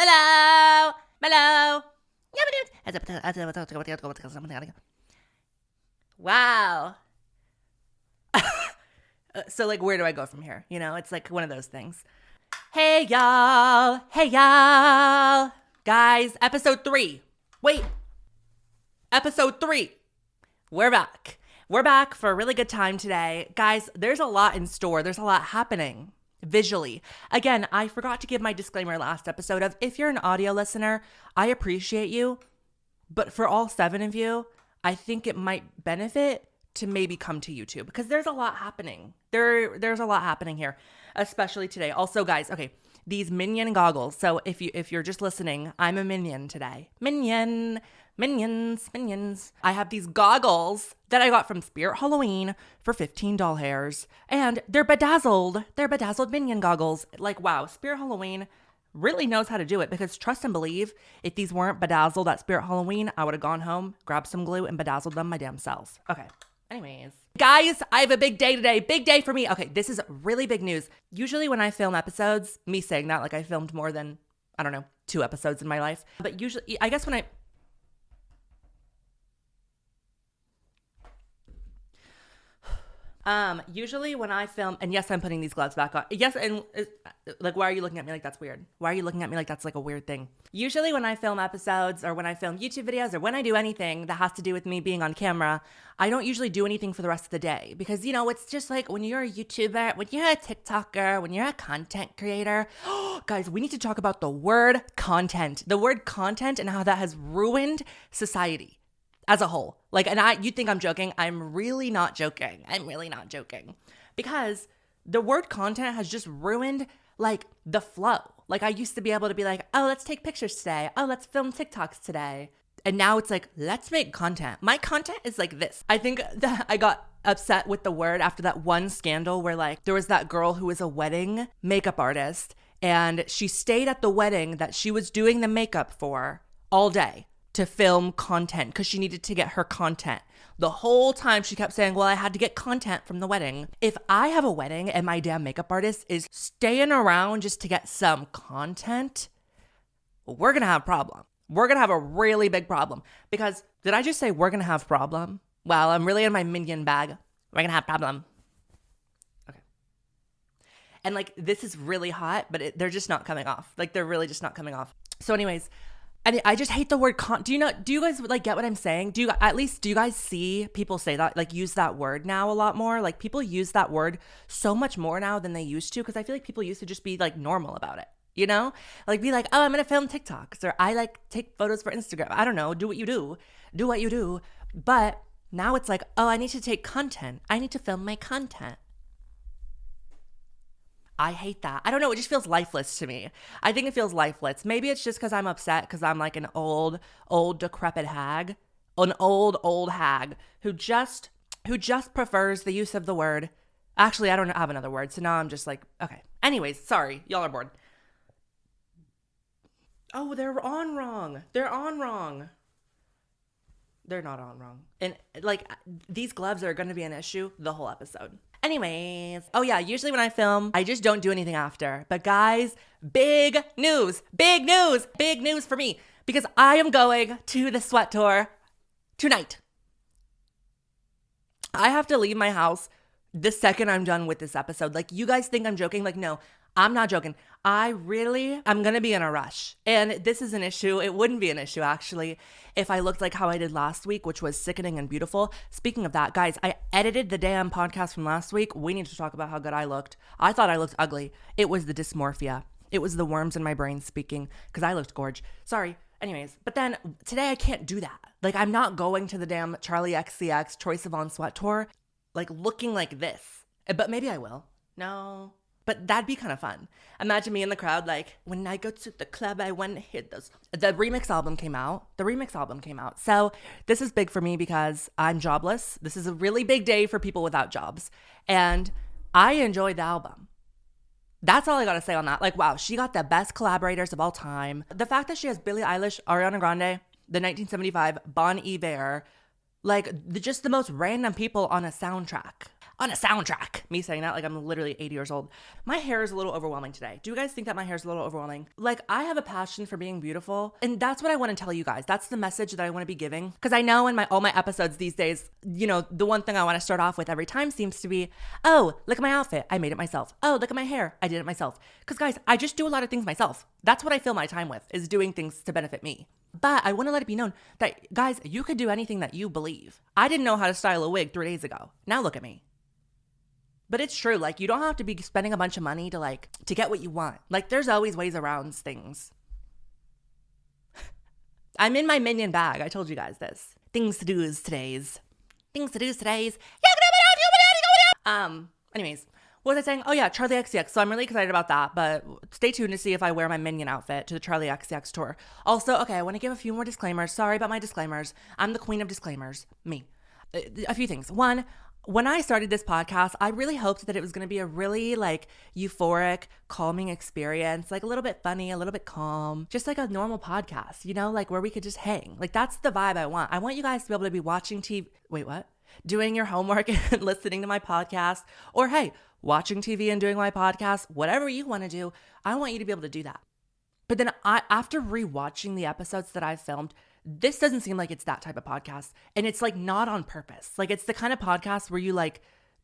Bello. Bello. Wow. So like, where do I go from here? You know, it's like one of those things. Hey y'all. Hey y'all. Guys, episode 3. Wait. Episode 3. We're back. We're back for a really good time today. Guys, there's a lot in store. There's a lot happening visually. Again, I forgot to give my disclaimer last episode of if you're an audio listener, I appreciate you. But for all 7 of you, I think it might benefit to maybe come to YouTube because there's a lot happening. There's a lot happening here, especially today. Also, guys, okay, these minion goggles. So if you're just listening, I'm a minion today. Minions. I have these goggles that I got from Spirit Halloween for $15 hairs, and they're bedazzled. They're bedazzled minion goggles. Like, wow, Spirit Halloween really knows how to do it because trust and believe, if these weren't bedazzled at Spirit Halloween, I would have gone home, grabbed some glue, and bedazzled them my damn selves. Okay. Anyways, guys, I have a big day today. Big day for me. Okay, this is really big news. Usually when I film episodes, me saying that, like I filmed more than, I don't know, 2 episodes in my life. But usually, I guess when I... Usually when I film, and yes, I'm putting these gloves back on. Yes, and like, why are you looking at me like that's weird? Why are you looking at me like that's like a weird thing? Usually when I film episodes or when I film YouTube videos or when I do anything that has to do with me being on camera, I don't usually do anything for the rest of the day because, you know, it's just like when you're a YouTuber, when you're a TikToker, when you're a content creator, guys, we need to talk about the word content and how that has ruined society as a whole. Like, and you think I'm joking. I'm really not joking. Because the word content has just ruined like the flow. Like I used to be able to be like, oh, let's take pictures today. Oh, let's film TikToks today. And now it's like, let's make content. My content is like this. I think that I got upset with the word after that one scandal where like there was that girl who was a wedding makeup artist and she stayed at the wedding that she was doing the makeup for all day to film content because she needed to get her content. The whole time she kept saying, well, I had to get content from the wedding. If I have a wedding and my damn makeup artist is staying around just to get some content, we're going to have a problem. We're going to have a really big problem because did I just say we're going to have problem? Well, I'm really in my minion bag. We're going to have problem. Okay. And like, this is really hot, but they're just not coming off. Like, they're really just not coming off. So anyways, I just hate the word do you guys like get what I'm saying? Do you guys see people say that, like use that word now a lot more? Like people use that word so much more now than they used to because I feel like people used to just be like normal about it, you know? Like be like, oh, I'm going to film TikToks or I like take photos for Instagram. I don't know, do what you do. But now it's like, oh, I need to take content. I need to film my content. I hate that. I don't know. It just feels lifeless to me. I think it feels lifeless. Maybe it's just because I'm upset because I'm like an old decrepit hag, an old hag who just prefers the use of the word. Actually, I don't have another word. So now I'm just like, okay. Anyways, sorry. Y'all are bored. Oh, they're on wrong. They're not on wrong. And like these gloves are going to be an issue the whole episode. Anyways, oh yeah, usually when I film, I just don't do anything after. But guys, big news for me because I am going to the sweat tour tonight. I have to leave my house the second I'm done with this episode. Like you guys think I'm joking? Like, no, I'm not joking. I'm going to be in a rush. And this is an issue. It wouldn't be an issue, actually, if I looked like how I did last week, which was sickening and beautiful. Speaking of that, guys, I edited the damn podcast from last week. We need to talk about how good I looked. I thought I looked ugly. It was the dysmorphia. It was the worms in my brain speaking because I looked gorge. Sorry. Anyways, but then today I can't do that. Like, I'm not going to the damn Charlie XCX Troye Sivan sweat tour, like, looking like this. But maybe I will. No. But that'd be kind of fun. Imagine me in the crowd like, when I go to the club, I want to hit those. The remix album came out. So this is big for me because I'm jobless. This is a really big day for people without jobs. And I enjoyed the album. That's all I got to say on that. Like, wow, she got the best collaborators of all time. The fact that she has Billie Eilish, Ariana Grande, the 1975 Bon Iver, like just the most random people on a soundtrack. on a soundtrack. Me saying that like I'm literally 80 years old. My hair is a little overwhelming today. Do you guys think that my hair is a little overwhelming? Like, I have a passion for being beautiful, and that's what I want to tell you guys. That's the message that I want to be giving. Because I know in all my episodes these days, you know, the one thing I want to start off with every time seems to be, oh, look at my outfit. I made it myself. Oh, look at my hair. I did it myself. Because guys, I just do a lot of things myself. That's what I fill my time with, is doing things to benefit me. But I want to let it be known that, guys, you could do anything that you believe. I didn't know how to style a wig 3 days ago. Now look at me. But it's true. Like, you don't have to be spending a bunch of money to get what you want. Like, there's always ways around things. I'm in my minion bag. I told you guys this. Things to do is today's. Anyways, what was I saying? Oh yeah, Charlie XCX. So I'm really excited about that, but stay tuned to see if I wear my minion outfit to the Charlie XCX tour. Also, okay, I want to give a few more disclaimers. Sorry about my disclaimers. I'm the queen of disclaimers. Me. A few things. One, when I started this podcast, I really hoped that it was going to be a really like euphoric, calming experience, like a little bit funny, a little bit calm, just like a normal podcast, you know, like where we could just hang. Like, that's the vibe I want. I want you guys to be able to be watching TV. Wait, what? Doing your homework and listening to my podcast, or hey, watching TV and doing my podcast, whatever you want to do. I want you to be able to do that. But then after rewatching the episodes that I've filmed, this doesn't seem like it's that type of podcast. And it's like not on purpose. Like, it's the kind of podcast where you like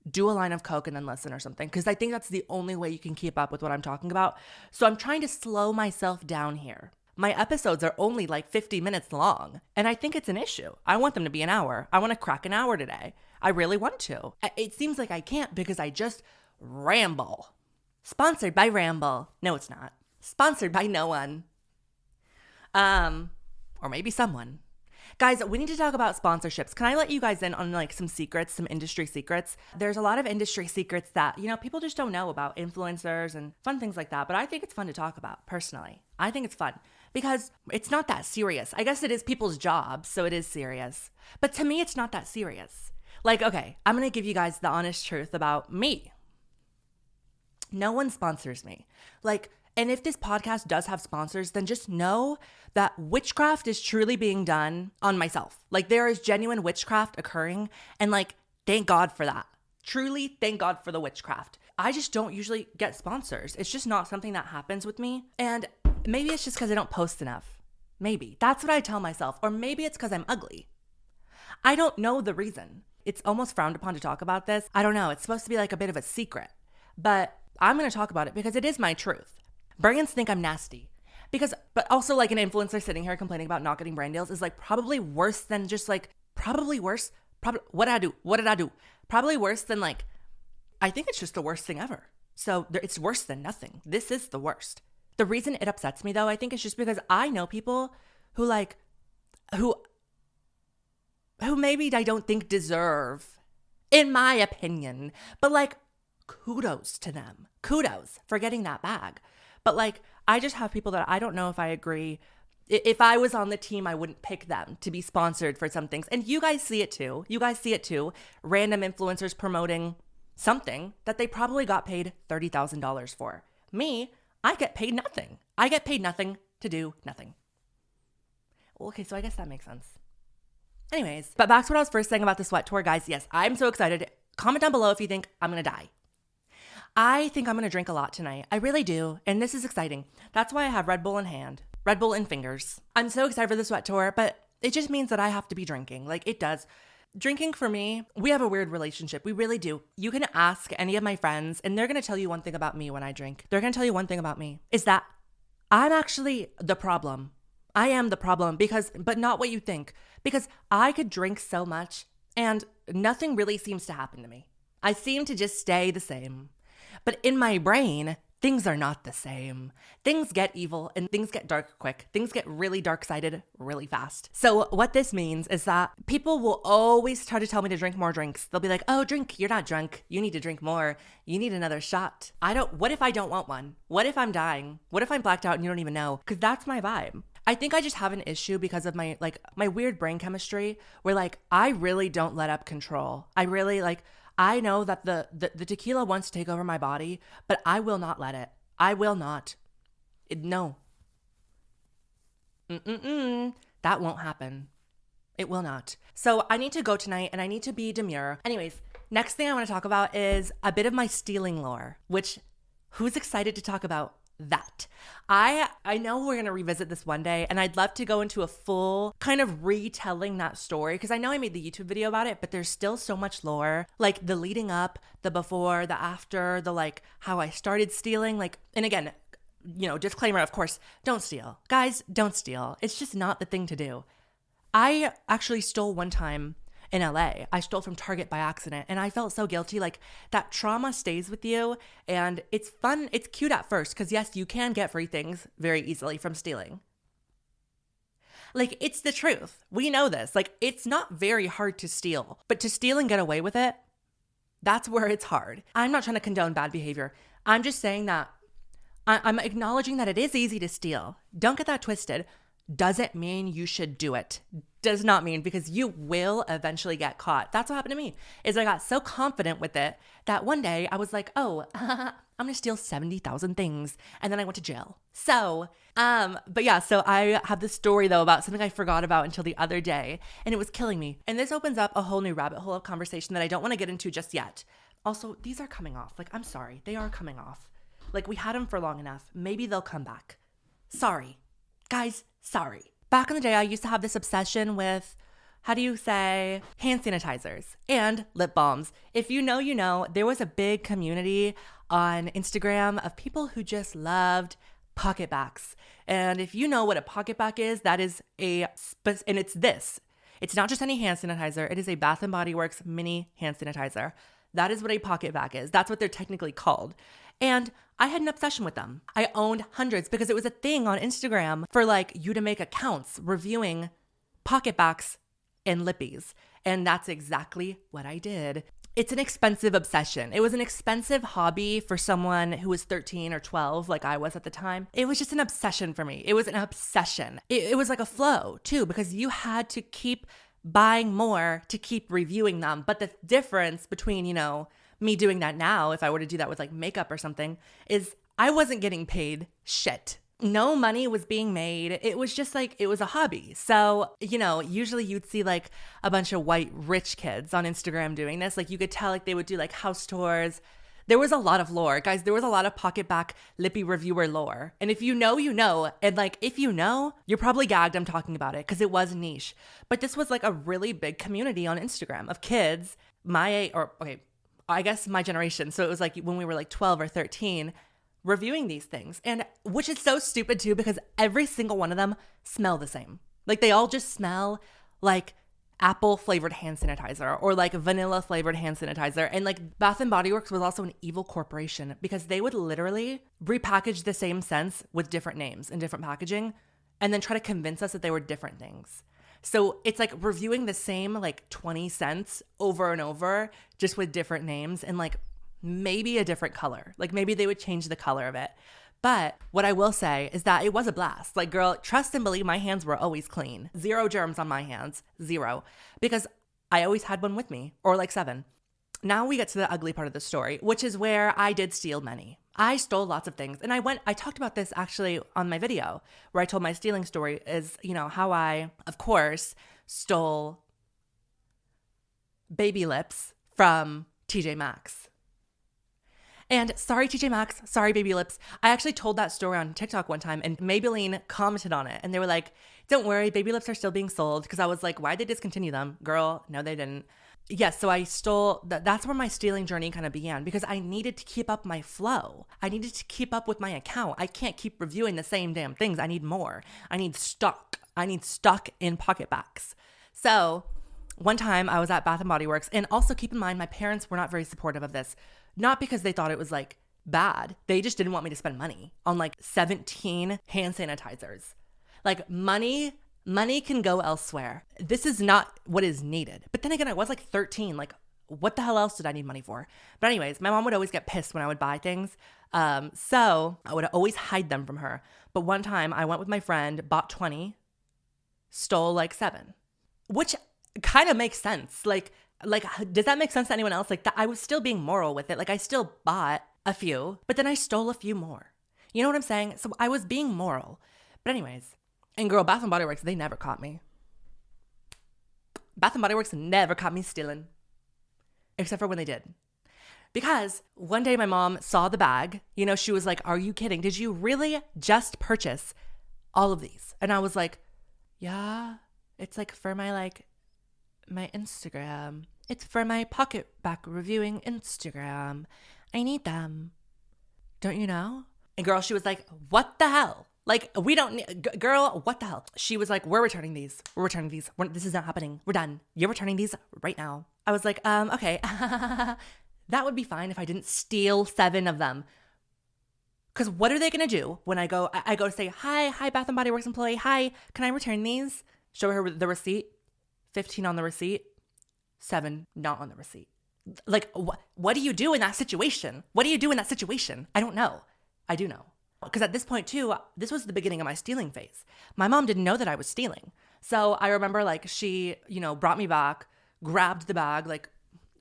do a line of Coke and then listen or something. Because I think that's the only way you can keep up with what I'm talking about. So I'm trying to slow myself down here. My episodes are only like 50 minutes long. And I think it's an issue. I want them to be an hour. I want to crack an hour today. I really want to. It seems like I can't because I just ramble. Sponsored by Ramble. No, it's not. Sponsored by no one. Or maybe someone. Guys, we need to talk about sponsorships. Can I let you guys in on like some secrets, some industry secrets? There's a lot of industry secrets that, you know, people just don't know about, influencers and fun things like that. But I think it's fun to talk about personally. I think it's fun because it's not that serious. I guess it is people's jobs, so it is serious. But to me, it's not that serious. Like, okay, I'm going to give you guys the honest truth about me. No one sponsors me. Like, and if this podcast does have sponsors, then just know that witchcraft is truly being done on myself. Like, there is genuine witchcraft occurring, and like, thank God for that. Truly, thank God for the witchcraft. I just don't usually get sponsors. It's just not something that happens with me. And maybe it's just because I don't post enough. Maybe. That's what I tell myself. Or maybe it's because I'm ugly. I don't know the reason. It's almost frowned upon to talk about this. I don't know. It's supposed to be like a bit of a secret. But I'm going to talk about it because it is my truth. Brands think I'm nasty. But also like an influencer sitting here complaining about not getting brand deals is like probably worse than just like, probably worse. What did I do? Probably worse than like, I think it's just the worst thing ever. So it's worse than nothing. This is the worst. The reason it upsets me though, I think is just because I know people who like, who maybe I don't think deserve, in my opinion, but like kudos to them. Kudos for getting that bag. But like, I just have people that I don't know if I agree. If I was on the team, I wouldn't pick them to be sponsored for some things. And you guys see it too. Random influencers promoting something that they probably got paid $30,000 for. Me, I get paid nothing. I get paid nothing to do nothing. Okay, so I guess that makes sense. Anyways, but back to what I was first saying about the sweat tour, guys. Yes, I'm so excited. Comment down below if you think I'm going to die. I think I'm going to drink a lot tonight. I really do. And this is exciting. That's why I have Red Bull in hand. Red Bull in fingers. I'm so excited for the sweat tour, but it just means that I have to be drinking. Like, it does. Drinking for me, we have a weird relationship. We really do. You can ask any of my friends and they're going to tell you one thing about me when I drink. They're going to tell you one thing about me is that I'm actually the problem. I am the problem but not what you think, because I could drink so much and nothing really seems to happen to me. I seem to just stay the same. But in my brain, things are not the same. Things get evil and things get dark quick. Things get really dark-sided really fast. So what this means is that people will always try to tell me to drink more drinks. They'll be like, oh, drink, you're not drunk. You need to drink more. You need another shot. What if I don't want one? What if I'm dying? What if I'm blacked out and you don't even know? Because that's my vibe. I think I just have an issue because of my weird brain chemistry where like, I really don't let up control. I know that the tequila wants to take over my body, but I will not let it. I will not. No. That won't happen. It will not. So I need to go tonight and I need to be demure. Anyways, next thing I want to talk about is a bit of my stealing lore, which who's excited to talk about that? I know we're going to revisit this one day, and I'd love to go into a full kind of retelling that story, because I know I made the YouTube video about it, but there's still so much lore, like the leading up, the before, the after, the like how I started stealing, like, and again, disclaimer, of course, don't steal. Guys, don't steal. It's just not the thing to do. I actually stole one time in LA. I stole from Target by accident, and I felt so guilty. Like, that trauma stays with you, and it's fun. It's cute at first because, yes, you can get free things very easily from stealing. Like, it's the truth. We know this. Like, it's not very hard to steal, but to steal and get away with it, that's where it's hard. I'm not trying to condone bad behavior. I'm just saying that I'm acknowledging that it is easy to steal. Don't get that twisted. Doesn't mean you should do it. Does not mean, because you will eventually get caught. That's what happened to me, is I got so confident with it that one day I was like, oh, I'm going to steal 70,000 things. And then I went to jail. So I have this story though about something I forgot about until the other day, and it was killing me. And this opens up a whole new rabbit hole of conversation that I don't want to get into just yet. Also, these are coming off. Like, I'm sorry. They are coming off. Like, we had them for long enough. Maybe they'll come back. Sorry. Guys, sorry. Back in the day, I used to have this obsession with, hand sanitizers and lip balms. If you know, you know, there was a big community on Instagram of people who just loved PocketBacs. And if you know what a PocketBac is, that is and it's this. It's not just any hand sanitizer. It is a Bath & Body Works mini hand sanitizer. That is what a PocketBac is. That's what they're technically called. And I had an obsession with them. I owned hundreds because it was a thing on Instagram for like you to make accounts reviewing PocketBacs and lippies. And that's exactly what I did. It's an expensive obsession. It was an expensive hobby for someone who was 13 or 12 like I was at the time. It was just an obsession for me. It was an obsession. It was like a flow too, because you had to keep buying more to keep reviewing them. But the difference between, me doing that now, if I were to do that with like makeup or something, is I wasn't getting paid shit. No money was being made. It was just like, it was a hobby. So, usually you'd see like a bunch of white rich kids on Instagram doing this. Like, you could tell like they would do like house tours. There was a lot of lore. Guys, there was a lot of PocketBac lippy reviewer lore. And if you know, you know. And like, if you know, you're probably gagged I'm talking about it because it was niche. But this was like a really big community on Instagram of kids I guess my generation. So it was like when we were like 12 or 13 reviewing these things, and which is so stupid too, because every single one of them smell the same. Like, they all just smell like apple flavored hand sanitizer or like vanilla flavored hand sanitizer. And like Bath & Body Works was also an evil corporation because they would literally repackage the same scents with different names and different packaging and then try to convince us that they were different things. So it's like reviewing the same like 20 cents over and over, just with different names and like maybe a different color. Like, maybe they would change the color of it. But what I will say is that it was a blast. Like, girl, trust and believe my hands were always clean. 0 germs on my hands. 0. Because I always had one with me, or like 7. Now we get to the ugly part of the story, which is where I did steal many. I stole lots of things. And I talked about this actually on my video where I told my stealing story is, how I, of course, stole baby lips from TJ Maxx. And sorry, TJ Maxx, sorry, baby lips. I actually told that story on TikTok one time and Maybelline commented on it. And they were like, don't worry, baby lips are still being sold. Because I was like, why'd they discontinue them? Girl, no, they didn't. Yes, so I stole, that's where my stealing journey kind of began, because I needed to keep up my flow. I needed to keep up with my account. I can't keep reviewing the same damn things. I need more. I need stock. I need stock in PocketBacs. So one time I was at Bath & Body Works, and also keep in mind, my parents were not very supportive of this. Not because they thought it was like bad. They just didn't want me to spend money on like 17 hand sanitizers. Like, money can go elsewhere. This is not what is needed. But then again, I was like 13. Like, what the hell else did I need money for? But anyways, my mom would always get pissed when I would buy things. So I would always hide them from her. But one time I went with my friend, bought 20, stole like 7, which kind of makes sense. Like, does that make sense to anyone else? Like, that I was still being moral with it. Like, I still bought a few, but then I stole a few more. You know what I'm saying? So I was being moral. But anyways, and girl, Bath & Body Works, they never caught me. Bath & Body Works never caught me stealing. except for when they did. Because one day my mom saw the bag, she was like, are you kidding? Did you really just purchase all of these? And I was like, yeah, it's like for my Instagram. It's for my pocket back reviewing Instagram. I need them. Don't you know? And girl, she was like, what the hell? Like, we don't need, girl, what the hell? She was like, we're returning these. This is not happening. We're done. You're returning these right now. I was like, okay. That would be fine if I didn't steal 7 of them. Because what are they going to do when I go to say, hi, Bath & Body Works employee. Hi, can I return these? Show her the receipt. 15 on the receipt. 7 not on the receipt. Like, what do you do in that situation? I don't know. I do know. Because at this point too, this was the beginning of my stealing phase. My mom didn't know that I was stealing. So I remember like she, brought me back, grabbed the bag, like,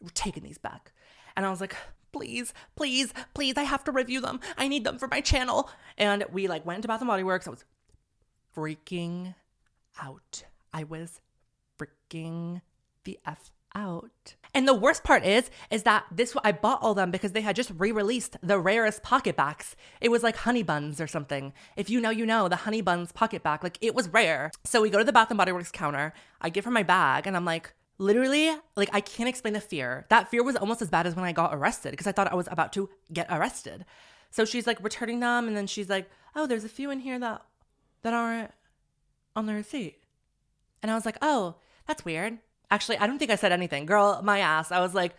we're taking these back. And I was like, please, I have to review them. I need them for my channel. And we like went to Bath & Body Works. I was freaking out. I was freaking the F out. And the worst part is that I bought all them because they had just re-released the rarest pocket backs. It was like honey buns or something. If you know, the honey buns pocket back, like it was rare. So we go to the Bath & Body Works counter. I give her my bag and I'm like, literally, like I can't explain the fear. That fear was almost as bad as when I got arrested because I thought I was about to get arrested. So she's like returning them and then she's like, oh, there's a few in here that aren't on the receipt. And I was like, oh, that's weird. Actually, I don't think I said anything. Girl, my ass. I was like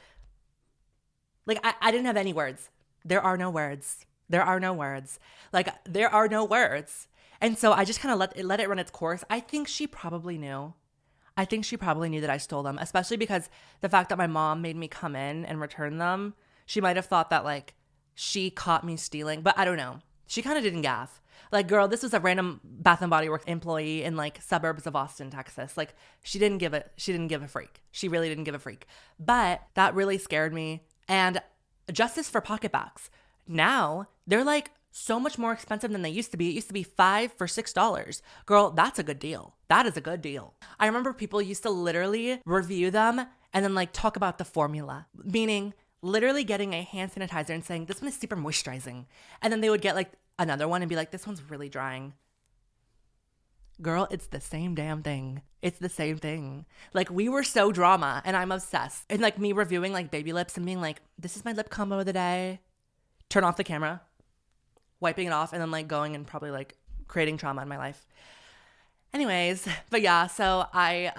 I didn't have any words. There are no words. Like, there are no words. And so I just kind of let it run its course. I think she probably knew that I stole them, especially because the fact that my mom made me come in and return them, she might have thought that, like, she caught me stealing. But I don't know. She kind of didn't gaff. Like, girl, this was a random Bath & Body Works employee in like suburbs of Austin, Texas. Like, she didn't give a freak. She really didn't give a freak. But that really scared me. And justice for pocket backs. Now they're like so much more expensive than they used to be. It used to be $5 for $6. Girl, that's a good deal. That is a good deal. I remember people used to literally review them and then like talk about the formula, meaning literally getting a hand sanitizer and saying, this one is super moisturizing. And then they would get like another one and be like, this one's really drying. Girl, it's the same damn thing. Like, we were so drama and I'm obsessed. And like me reviewing like baby lips and being like, this is my lip combo of the day. Turn off the camera, wiping it off, and then like going and probably like creating trauma in my life. Anyways, but yeah, so I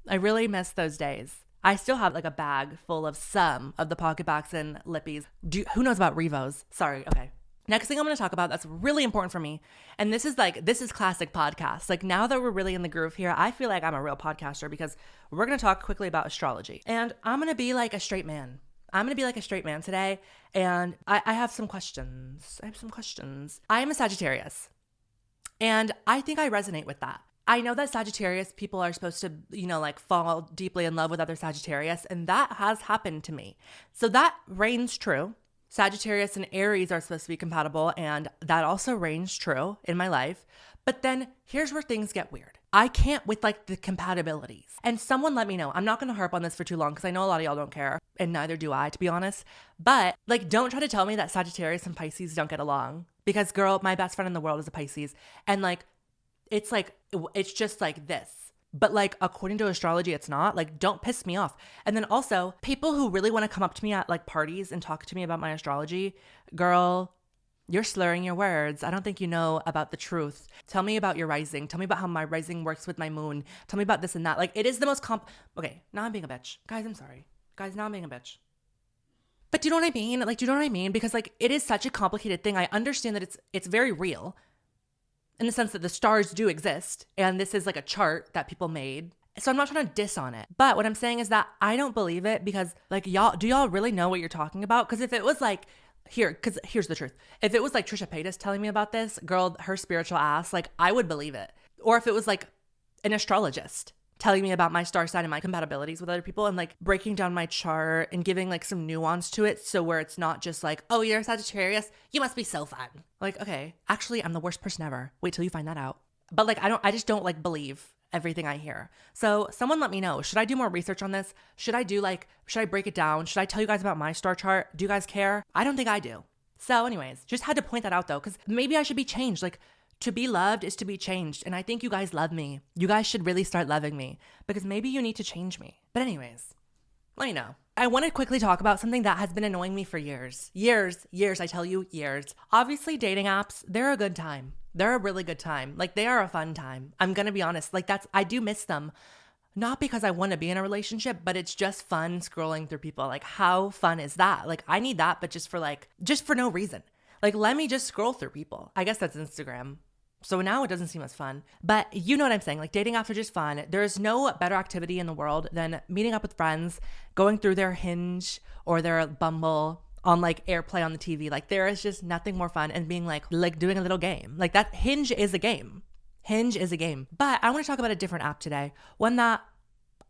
really miss those days. I still have like a bag full of some of the pocket backs and lippies. Who knows about Revos? Sorry, okay. Next thing I'm going to talk about that's really important for me, and this is classic podcast. Like, now that we're really in the groove here, I feel like I'm a real podcaster because we're going to talk quickly about astrology. And I'm going to be like a straight man. Today, and I have some questions. I am a Sagittarius, and I think I resonate with that. I know that Sagittarius people are supposed to, like fall deeply in love with other Sagittarius, and that has happened to me. So that reigns true. Sagittarius and Aries are supposed to be compatible, and that also reigns true in my life. But then here's where things get weird. I can't with like the compatibilities. And someone let me know. I'm not going to harp on this for too long because I know a lot of y'all don't care, and neither do I, to be honest. But like, don't try to tell me that Sagittarius and Pisces don't get along, because girl, my best friend in the world is a Pisces, and like, it's just like this. But like, according to astrology, it's not. Like, don't piss me off. And then also, people who really want to come up to me at like parties and talk to me about my astrology, girl, you're slurring your words. I don't think you know about the truth. Tell me about your rising. Tell me about how my rising works with my moon. Tell me about this and that. Like, it is the most okay, now I'm being a bitch. Guys, I'm sorry. Guys, now I'm being a bitch. But do you know what I mean? Like, do you know what I mean? Because like, it is such a complicated thing. I understand that it's very real, in the sense that the stars do exist, and this is like a chart that people made. So I'm not trying to diss on it. But what I'm saying is that I don't believe it, because like, do y'all really know what you're talking about? Because if it was like, here's the truth. If it was like Trisha Paytas telling me about this, girl, her spiritual ass, like, I would believe it. Or if it was like an astrologist telling me about my star sign and my compatibilities with other people, and like breaking down my chart and giving like some nuance to it, so where it's not just like, oh, you're a Sagittarius, you must be so fun. Like, okay, actually, I'm the worst person ever. Wait till you find that out. But like, I just don't like believe everything I hear. So someone let me know. Should I do more research on this? Should I break it down? Should I tell you guys about my star chart? Do you guys care? I don't think I do. So anyways, just had to point that out though, because maybe I should be changed. Like, to be loved is to be changed. And I think you guys love me. You guys should really start loving me because maybe you need to change me. But anyways, let me know. I want to quickly talk about something that has been annoying me for years. Years, I tell you, years. Obviously, dating apps, they're a good time. They're a really good time. Like, they are a fun time. I'm going to be honest. Like, I do miss them. Not because I want to be in a relationship, but it's just fun scrolling through people. Like, how fun is that? Like, I need that, but just for no reason. Like, let me just scroll through people. I guess that's Instagram. So now it doesn't seem as fun, but you know what I'm saying? Like, dating apps are just fun. There's no better activity in the world than meeting up with friends, going through their Hinge or their Bumble on like AirPlay on the TV. Like, there is just nothing more fun, and being like doing a little game. Like, that Hinge is a game. Hinge is a game. But I want to talk about a different app today. One that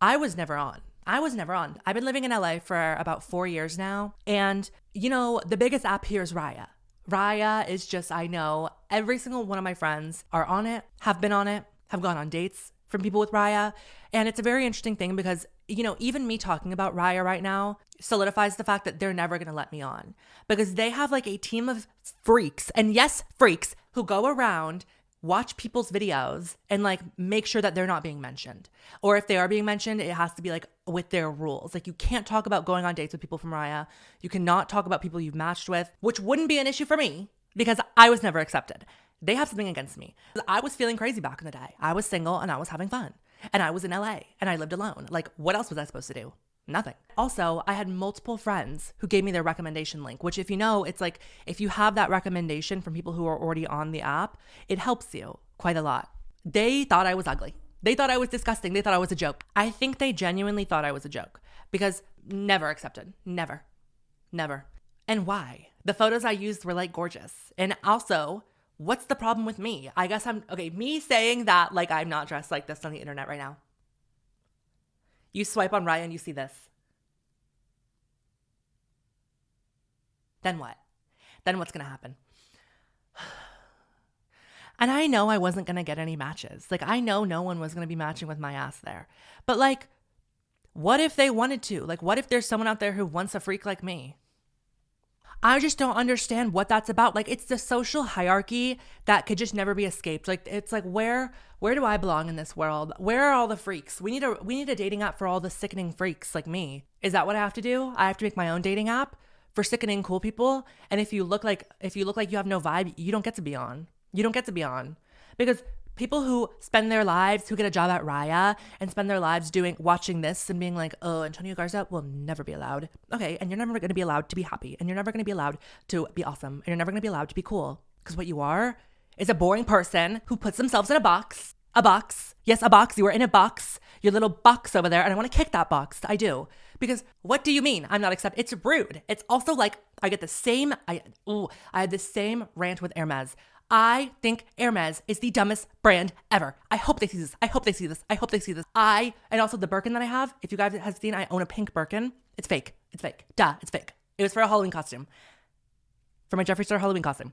I was never on. I've been living in LA for about 4 years now. And you know, the biggest app here is Raya. Raya is just, I know every single one of my friends are on it, have been on it, have gone on dates from people with Raya. And it's a very interesting thing because, you know, even me talking about Raya right now solidifies the fact that they're never going to let me on, because they have like a team of freaks, and yes, freaks, who go around, watch people's videos and like make sure that they're not being mentioned. Or if they are being mentioned, it has to be like with their rules. Like, you can't talk about going on dates with people from Raya. You cannot talk about people you've matched with, which wouldn't be an issue for me because I was never accepted. They have something against me. I was feeling crazy back in the day. I was single and I was having fun. And I was in LA and I lived alone. Like, what else was I supposed to do? Nothing. Also, I had multiple friends who gave me their recommendation link, which, if you know, it's like if you have that recommendation from people who are already on the app, it helps you quite a lot. They thought I was ugly. They thought I was disgusting. They thought I was a joke. I think they genuinely thought I was a joke because never accepted. Never. And why? The photos I used were like gorgeous. And also, what's the problem with me? I guess me saying that like I'm not dressed like this on the internet right now. You swipe on Raya and you see this. Then what? Then what's going to happen? And I know I wasn't going to get any matches. Like, I know no one was going to be matching with my ass there. But like, what if they wanted to? Like, what if there's someone out there who wants a freak like me? I just don't understand what that's about. Like, it's the social hierarchy that could just never be escaped. Like, it's like, where do I belong in this world? Where are all the freaks? We need a dating app for all the sickening freaks like me. Is that what I have to do? I have to make my own dating app for sickening cool people. And if you look like you have no vibe, you don't get to be on. You don't get to be on. Because people who spend their lives, who get a job at Raya and spend their lives watching this and being like, oh, Antonio Garza will never be allowed. Okay, and you're never going to be allowed to be happy. And you're never going to be allowed to be awesome. And you're never going to be allowed to be cool. Because what you are is a boring person who puts themselves in a box. A box. Yes, a box. You are in a box. Your little box over there. And I want to kick that box. I do. Because what do you mean I'm not accepted? It's rude. It's also like I had the same rant with Hermes. I think Hermes is the dumbest brand ever. I hope they see this. And also the Birkin that I have, if you guys have seen, I own a pink Birkin. It's fake. Duh, it's fake. It was for a Halloween costume. For my Jeffree Star Halloween costume.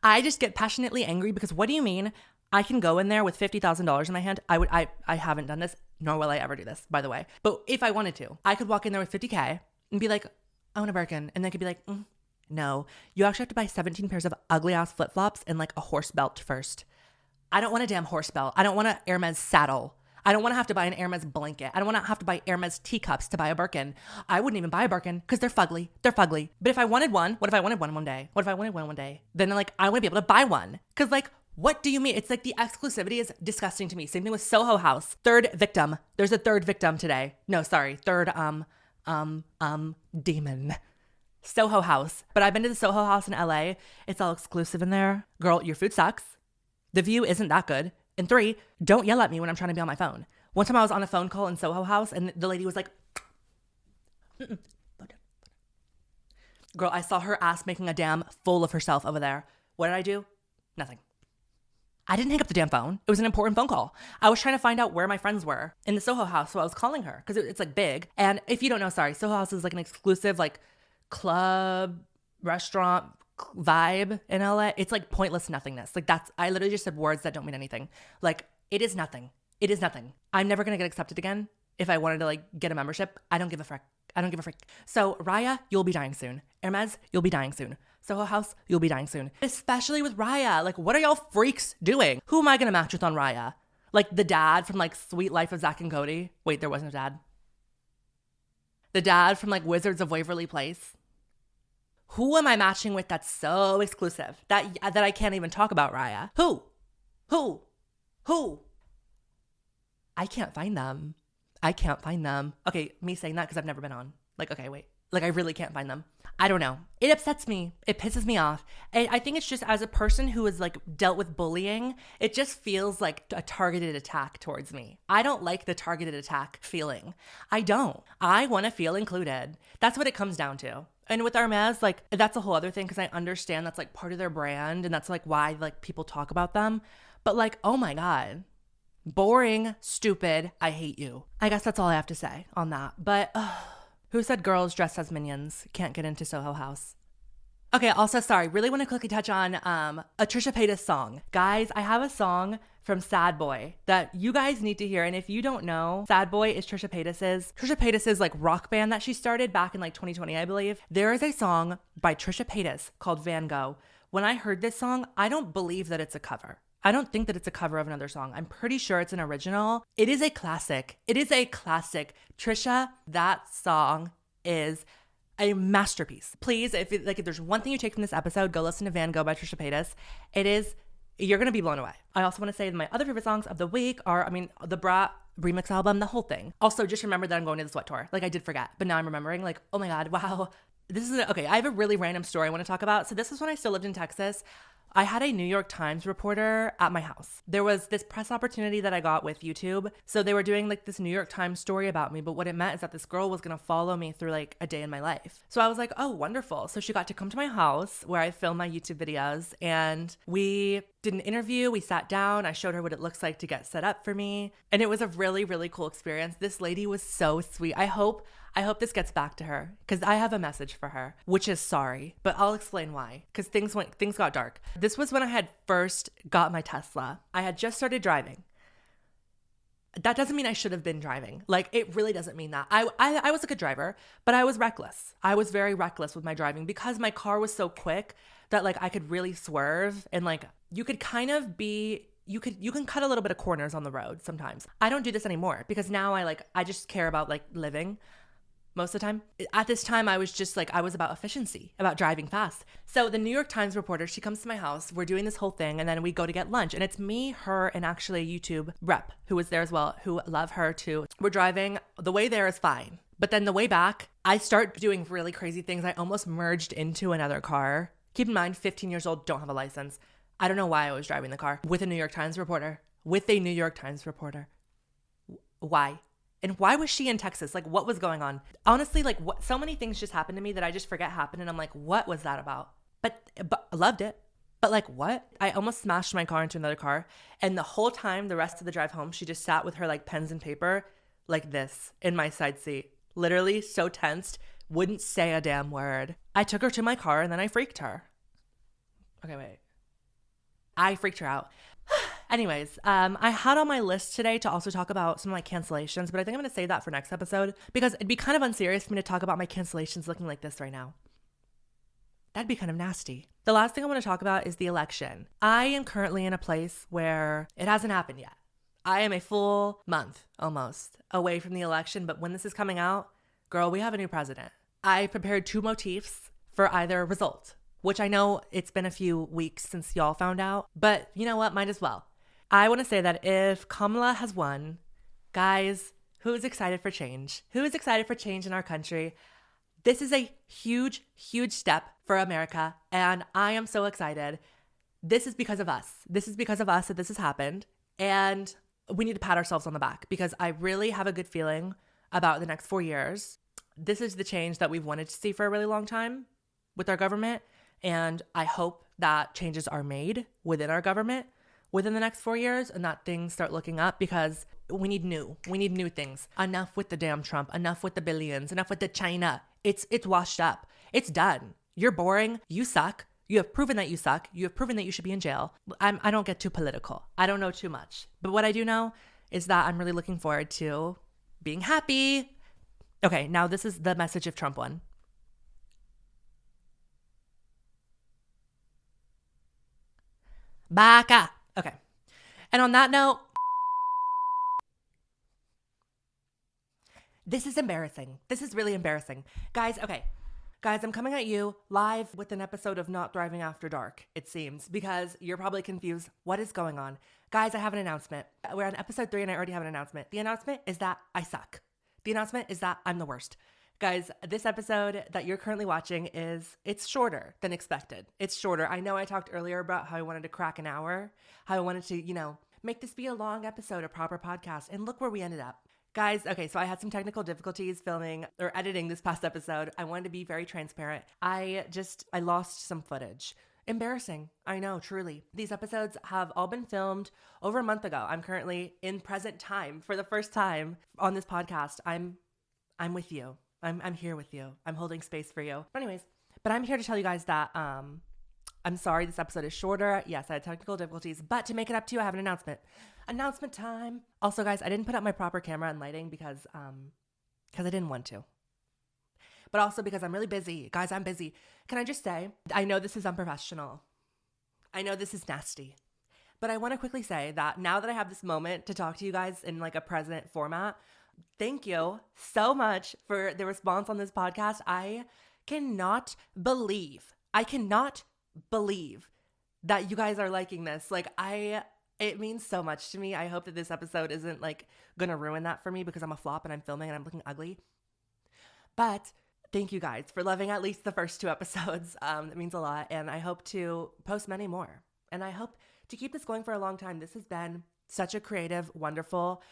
I just get passionately angry because what do you mean I can go in there with $50,000 in my hand? I haven't done this, nor will I ever do this, by the way. But if I wanted to, I could walk in there with $50K and be like, I want a Birkin. And they could be like, no, you actually have to buy 17 pairs of ugly ass flip-flops and like a horse belt first. I don't want a damn horse belt. I don't want an Hermes saddle. I don't want to have to buy an Hermes blanket. I don't want to have to buy Hermes teacups to buy a Birkin. I wouldn't even buy a Birkin because they're fugly. But if I wanted one, what if I wanted one one day? Then like, I want to be able to buy one. Because like, what do you mean? It's like the exclusivity is disgusting to me. Same thing with Soho House. Third victim. There's a third victim today. No, sorry. Third, demon. Soho House. But I've been to the Soho House in LA. It's all exclusive in there. Girl, your food sucks. The view isn't that good. And 3, don't yell at me when I'm trying to be on my phone. One time I was on a phone call in Soho House and the lady was like, girl, I saw her ass making a damn fool of herself over there. What did I do? Nothing. I didn't hang up the damn phone. It was an important phone call. I was trying to find out where my friends were in the Soho House. So I was calling her because it's like big. And if you don't know, sorry, Soho House is like an exclusive like club, restaurant vibe in LA. It's like pointless nothingness. Like I literally just said words that don't mean anything. Like it is nothing. It is nothing. I'm never going to get accepted again. If I wanted to like get a membership, I don't give a frick. I don't give a frick. So Raya, you'll be dying soon. Hermes, you'll be dying soon. Soho House, you'll be dying soon. Especially with Raya. Like, what are y'all freaks doing? Who am I going to match with on Raya? Like the dad from like Sweet Life of Zack and Cody. Wait, there was no dad. The dad from like Wizards of Waverly Place. Who am I matching with that's so exclusive that I can't even talk about Raya? Who? I can't find them. Okay, me saying that because I've never been on. Like, okay, wait. Like, I really can't find them. I don't know. It upsets me. It pisses me off. And I think it's just as a person who has like dealt with bullying, it just feels like a targeted attack towards me. I don't like the targeted attack feeling. I don't. I want to feel included. That's what it comes down to. And with Hermes, like, that's a whole other thing because I understand that's like part of their brand and that's like why like people talk about them. But like, oh my God. Boring, stupid, I hate you. I guess that's all I have to say on that. But who said girls dressed as minions can't get into Soho House? Okay, also, sorry, really want to quickly touch on a Trisha Paytas song. Guys, I have a song from Sad Boy that you guys need to hear. And if you don't know, Sad Boy is Trisha Paytas's like rock band that she started back in like 2020, I believe. There is a song by Trisha Paytas called Van Gogh. When I heard this song, I don't believe that it's a cover. I don't think that it's a cover of another song. I'm pretty sure it's an original. It is a classic. Trisha, that song is a masterpiece. Please, if there's one thing you take from this episode, go listen to Van Gogh by Trisha Paytas. You're going to be blown away. I also want to say that my other favorite songs of the week are, the Brat remix album, the whole thing. Also, just remember that I'm going to the Sweat Tour. Like, I did forget, but now I'm remembering, like, oh my God, wow. Okay, I have a really random story I want to talk about. So this is when I still lived in Texas. I had a New York Times reporter at my house. There was this press opportunity that I got with YouTube. So they were doing like this New York Times story about me, but what it meant is that this girl was going to follow me through like a day in my life. So I was like, oh, wonderful. So she got to come to my house where I film my YouTube videos and we did an interview. We sat down. I showed her what it looks like to get set up for me. And it was a really, really cool experience. This lady was so sweet. I hope this gets back to her because I have a message for her, which is sorry, but I'll explain why. Because things got dark. This was when I had first got my Tesla. I had just started driving. That doesn't mean I should have been driving. Like, it really doesn't mean that. I was a good driver, but I was reckless. I was very reckless with my driving because my car was so quick that like I could really swerve and like you could kind of be. You can cut a little bit of corners on the road sometimes. I don't do this anymore because now I just care about like living. Most of the time. At this time, I was about efficiency, about driving fast. So the New York Times reporter, she comes to my house. We're doing this whole thing, and then we go to get lunch. And it's me, her, and actually a YouTube rep who was there as well, who love her too. We're driving. The way there is fine. But then the way back, I start doing really crazy things. I almost merged into another car. Keep in mind, 15 years old, don't have a license. I don't know why I was driving the car with a New York Times reporter. Why? And why was she in Texas? Like, what was going on? Honestly, like, so many things just happened to me that I just forget happened. And I'm like, what was that about? But I loved it. But like, what? I almost smashed my car into another car. And the whole time, the rest of the drive home, she just sat with her like pens and paper like this in my side seat. Literally so tensed, wouldn't say a damn word. I took her to my car and then I freaked her. Okay, wait. I freaked her out. Anyways, I had on my list today to also talk about some of my cancellations, but I think I'm going to save that for next episode because it'd be kind of unserious for me to talk about my cancellations looking like this right now. That'd be kind of nasty. The last thing I want to talk about is the election. I am currently in a place where it hasn't happened yet. I am a full month almost away from the election, but when this is coming out, girl, we have a new president. I prepared 2 motifs for either result, which I know it's been a few weeks since y'all found out, but you know what? Might as well. I want to say that if Kamala has won, guys, who's excited for change? Who is excited for change in our country? This is a huge, huge step for America, and I am so excited. This is because of us. This is because of us that this has happened, and we need to pat ourselves on the back because I really have a good feeling about the next 4 years. This is the change that we've wanted to see for a really long time with our government, and I hope that changes are made within our government within the next 4 years and that things start looking up because we need new things. Enough with the damn Trump, enough with the billions, enough with the China. It's washed up. It's done. You're boring. You suck. You have proven that you suck. You have proven that you should be in jail. I don't get too political. I don't know too much. But what I do know is that I'm really looking forward to being happy. Okay, now this is the message of Trump one. Baka. Okay. And on that note, this is embarrassing. This is really embarrassing. Guys, okay. Guys, I'm coming at you live with an episode of Not Thriving After Dark, it seems, because you're probably confused. What is going on? Guys, I have an announcement. We're on episode 3 and I already have an announcement. The announcement is that I suck. The announcement is that I'm the worst. Guys, this episode that you're currently watching it's shorter than expected. It's shorter. I know I talked earlier about how I wanted to crack an hour, how I wanted to, make this be a long episode, a proper podcast, and look where we ended up. Guys, okay, so I had some technical difficulties filming or editing this past episode. I wanted to be very transparent. I lost some footage. Embarrassing. I know, truly. These episodes have all been filmed over a month ago. I'm currently in present time for the first time on this podcast. I'm with you. I'm here with you. I'm holding space for you. But I'm here to tell you guys that I'm sorry this episode is shorter. Yes, I had technical difficulties, but to make it up to you, I have an announcement. Announcement time. Also, guys, I didn't put up my proper camera and lighting because I didn't want to. But also because I'm really busy. Guys, I'm busy. Can I just say, I know this is unprofessional. I know this is nasty. But I want to quickly say that now that I have this moment to talk to you guys in like a present format, thank you so much for the response on this podcast. I cannot believe that you guys are liking this. It means so much to me. I hope that this episode isn't like gonna ruin that for me because I'm a flop and I'm filming and I'm looking ugly. But thank you guys for loving at least the first 2 episodes. That means a lot. And I hope to post many more. And I hope to keep this going for a long time. This has been such a creative, wonderful,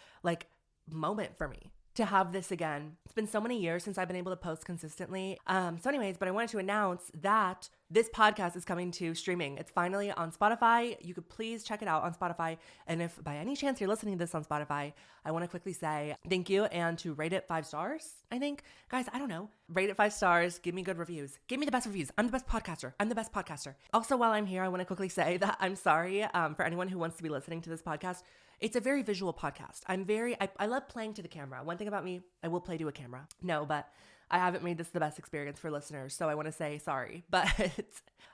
moment for me to have this again. It's been so many years since I've been able to post consistently. But I wanted to announce that this podcast is coming to streaming. It's finally on Spotify. You could please check it out on Spotify. And if by any chance you're listening to this on Spotify, I want to quickly say thank you and to rate it 5 stars, I think. Guys, I don't know. Rate it 5 stars. Give me good reviews. Give me the best reviews. I'm the best podcaster. Also, while I'm here, I want to quickly say that I'm sorry for anyone who wants to be listening to this podcast. It's a very visual podcast. I love playing to the camera. One thing about me, I will play to a camera. No, but I haven't made this the best experience for listeners, so I want to say sorry. But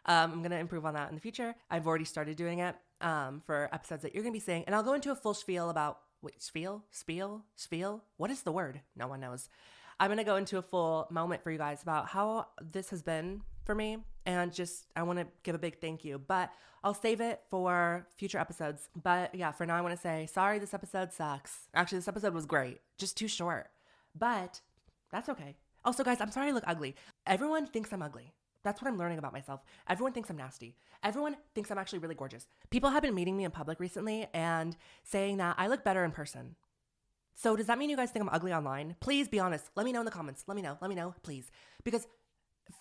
I'm going to improve on that in the future. I've already started doing it for episodes that you're going to be seeing. And I'll go into a full spiel about, spiel? What is the word? No one knows. I'm going to go into a full moment for you guys about how this has been for me. And I want to give a big thank you. But I'll save it for future episodes. But yeah, for now, I want to say, sorry, this episode sucks. Actually, this episode was great. Just too short. But that's okay. Also, guys, I'm sorry I look ugly. Everyone thinks I'm ugly. That's what I'm learning about myself. Everyone thinks I'm nasty. Everyone thinks I'm actually really gorgeous. People have been meeting me in public recently and saying that I look better in person. So does that mean you guys think I'm ugly online? Please be honest. Let me know in the comments. Let me know, please. Because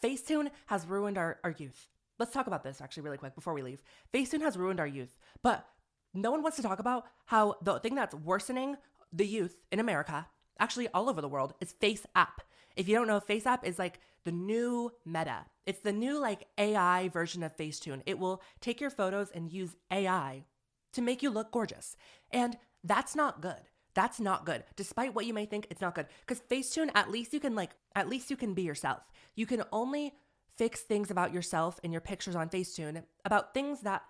Facetune has ruined our youth. Let's talk about this actually really quick before we leave. Facetune has ruined our youth, but no one wants to talk about how the thing that's worsening the youth in America, actually all over the world, is FaceApp. If you don't know, FaceApp is like the new Meta. It's the new AI version of Facetune. It will take your photos and use AI to make you look gorgeous. And that's not good. That's not good. Despite what you may think, it's not good. Because Facetune, at least you can be yourself. You can only fix things about yourself and your pictures on Facetune about things that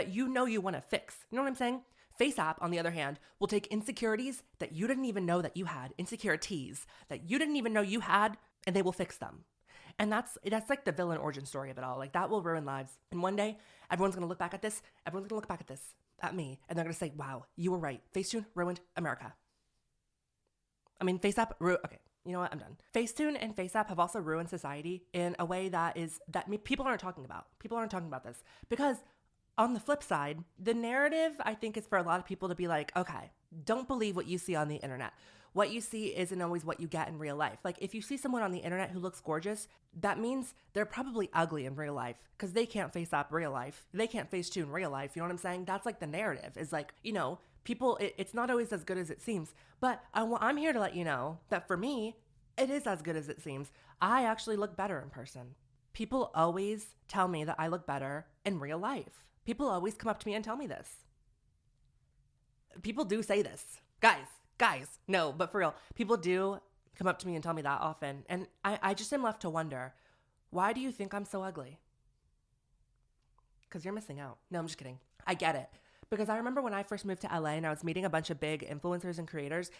you want to fix. You know what I'm saying? FaceApp, on the other hand, will take insecurities that you didn't even know that you had, insecurities that you didn't even know you had, and they will fix them. And that's like the villain origin story of it all. That will ruin lives. And one day, everyone's going to look back at this. Everyone's going to look back at me, and they're going to say, wow, you were right. Facetune ruined America. I mean, FaceApp, okay, you know what? I'm done. Facetune and FaceApp have also ruined society in a way that people aren't talking about. People aren't talking about this because on the flip side, the narrative, I think, is for a lot of people to be like, okay, don't believe what you see on the internet. What you see isn't always what you get in real life. If you see someone on the internet who looks gorgeous, that means they're probably ugly in real life because they can't FaceApp real life. They can't Facetune real life. You know what I'm saying? That's the narrative is people, it's not always as good as it seems. But I'm here to let you know that for me, it is as good as it seems. I actually look better in person. People always tell me that I look better in real life. People always come up to me and tell me this. People do say this. Guys, no, but for real, people do come up to me and tell me that often. And I just am left to wonder, why do you think I'm so ugly? Because you're missing out. No, I'm just kidding. I get it. Because I remember when I first moved to LA and I was meeting a bunch of big influencers and creators,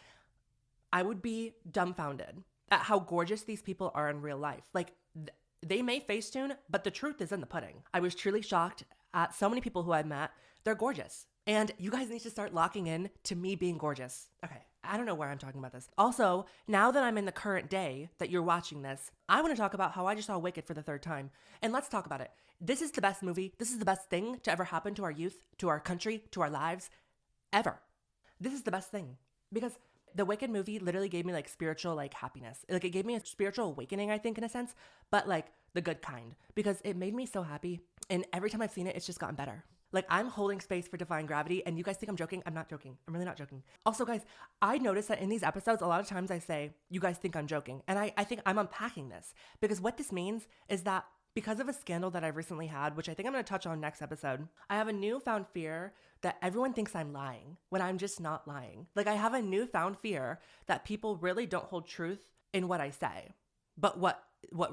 I would be dumbfounded at how gorgeous these people are in real life. Like, they may Facetune, but the truth is in the pudding. I was truly shocked at so many people who I've met. They're gorgeous. And you guys need to start locking in to me being gorgeous. Okay, I don't know where I'm talking about this. Also, now that I'm in the current day that you're watching this, I want to talk about how I just saw Wicked for the third time. And let's talk about it. This is the best movie. This is the best thing to ever happen to our youth, to our country, to our lives, ever. This is the best thing. Because the Wicked movie literally gave me like spiritual like happiness. Like it gave me a spiritual awakening, I think, in a sense, but like the good kind. Because it made me so happy. And every time I've seen it, it's just gotten better. Like, I'm holding space for Defying Gravity, and you guys think I'm joking? I'm not joking. I'm really not joking. Also, guys, I noticed that in these episodes, a lot of times I say, you guys think I'm joking. And I think I'm unpacking this. Because what this means is that because of a scandal that I've recently had, which I think I'm going to touch on next episode, I have a newfound fear that everyone thinks I'm lying when I'm just not lying. Like, I have a newfound fear that people really don't hold truth in what I say. But what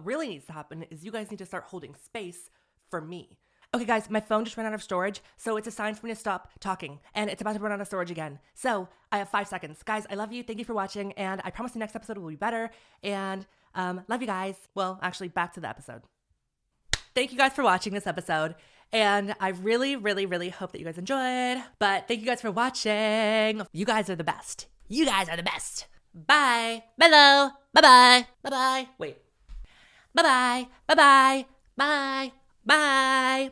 really needs to happen is you guys need to start holding space for me. Okay, guys, my phone just ran out of storage, so it's a sign for me to stop talking, and it's about to run out of storage again. So I have 5 seconds. Guys, I love you. Thank you for watching, and I promise the next episode will be better, and love you guys. Well, actually, back to the episode. Thank you guys for watching this episode, and I really, really, really hope that you guys enjoyed, but thank you guys for watching. You guys are the best. You guys are the best. Bye. Bello. Bye-bye. Bye-bye. Wait. Bye-bye. Bye-bye. Bye. Bye.